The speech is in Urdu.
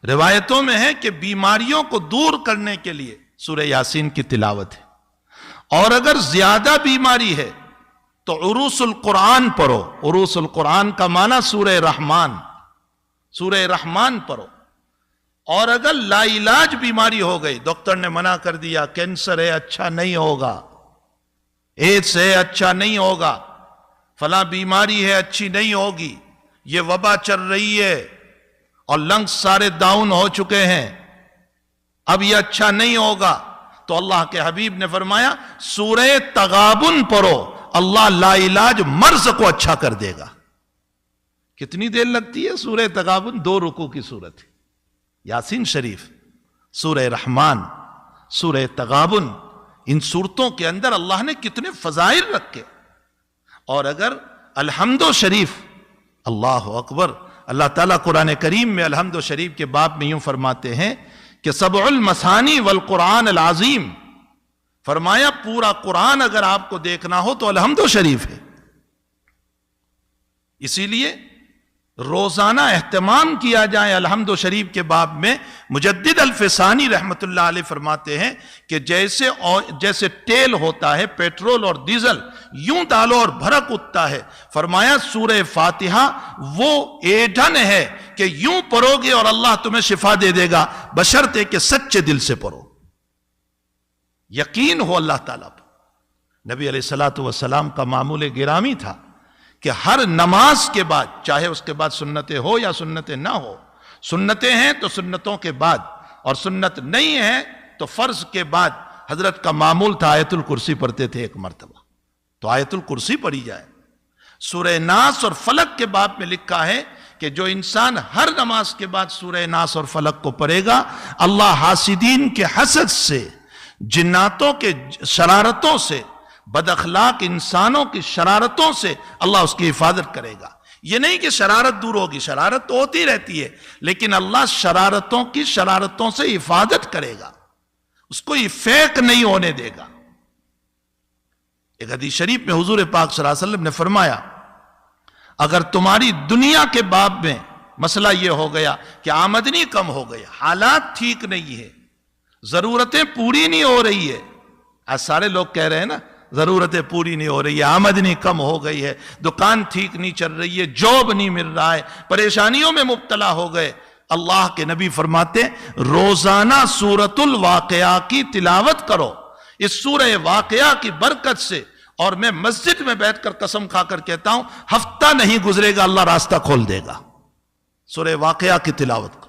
روایتوں میں ہے کہ بیماریوں کو دور کرنے کے لیے سورہ یاسین کی تلاوت ہے، اور اگر زیادہ بیماری ہے تو عروس القرآن پڑھو۔ عروس القرآن کا معنی سورہ رحمان، سورہ رحمان پڑھو۔ اور اگر لا علاج بیماری ہو گئی، ڈاکٹر نے منع کر دیا کینسر ہے اچھا نہیں ہوگا، ایڈس ہے اچھا نہیں ہوگا، فلاں بیماری ہے اچھی نہیں ہوگی، یہ وبا چل رہی ہے اور لنگز سارے ڈاؤن ہو چکے ہیں، اب یہ اچھا نہیں ہوگا، تو اللہ کے حبیب نے فرمایا سورہ تغابن پڑھو، اللہ لا علاج مرض کو اچھا کر دے گا۔ کتنی دیر لگتی ہے سورہ تغابن؟ 2 رکوع کی سورت ہے۔ یاسین شریف، سورہ رحمان، سورہ تغابن، ان سورتوں کے اندر اللہ نے کتنے فضائل رکھے۔ اور اگر الحمد شریف، اللہ اکبر، اللہ تعالیٰ قرآن کریم میں الحمد شریف کے باب میں یوں فرماتے ہیں کہ سبع المثانی والقرآن العظیم، فرمایا پورا قرآن اگر آپ کو دیکھنا ہو تو الحمد شریف ہے۔ اسی لیے روزانہ اہتمام کیا جائے الحمد شریف کے باب میں۔ مجدد الفسانی رحمت اللہ علیہ فرماتے ہیں کہ جیسے تیل ہوتا ہے، پیٹرول اور ڈیزل، یوں ڈالو اور بھڑک اٹھتا ہے، فرمایا سورہ فاتحہ وہ ایندھن ہے کہ یوں پڑھو گے اور اللہ تمہیں شفا دے دے گا، بشرطے کہ سچے دل سے پڑھو، یقین ہو اللہ تعالیٰ پر۔ نبی علیہ السلام کا معمول گرامی تھا کہ ہر نماز کے بعد، چاہے اس کے بعد سنتیں ہو یا سنتیں نہ ہو، سنتیں ہیں تو سنتوں کے بعد، اور سنت نہیں ہے تو فرض کے بعد، حضرت کا معمول تھا آیت الکرسی پڑھتے تھے 1 مرتبہ، تو آیت الکرسی پڑھی جائے۔ سورہ ناس اور فلق کے باب میں لکھا ہے کہ جو انسان ہر نماز کے بعد سورہ ناس اور فلق کو پڑھے گا، اللہ حاسدین کے حسد سے، جناتوں کے شرارتوں سے، بد اخلاق انسانوں کی شرارتوں سے اللہ اس کی حفاظت کرے گا۔ یہ نہیں کہ شرارت دور ہوگی، شرارت تو ہوتی رہتی ہے، لیکن اللہ شرارتوں کی شرارتوں سے حفاظت کرے گا، اس کو یہ فیک نہیں ہونے دے گا۔ ایک حدیث شریف میں حضور پاک صلی اللہ علیہ وسلم نے فرمایا اگر تمہاری دنیا کے باب میں مسئلہ یہ ہو گیا کہ آمدنی کم ہو گئی، حالات ٹھیک نہیں ہے، ضرورتیں پوری نہیں ہو رہی ہے، آج سارے لوگ کہہ رہے ہیں نا ضرورتیں پوری نہیں ہو رہی ہے، آمدنی کم ہو گئی ہے، دکان ٹھیک نہیں چل رہی ہے، جاب نہیں مل رہا ہے، پریشانیوں میں مبتلا ہو گئے، اللہ کے نبی فرماتے روزانہ سورۃ الواقعہ کی تلاوت کرو۔ اس سورہ واقعہ کی برکت سے، اور میں مسجد میں بیٹھ کر قسم کھا کر کہتا ہوں ہفتہ نہیں گزرے گا اللہ راستہ کھول دے گا، سورہ واقعہ کی تلاوت کرو۔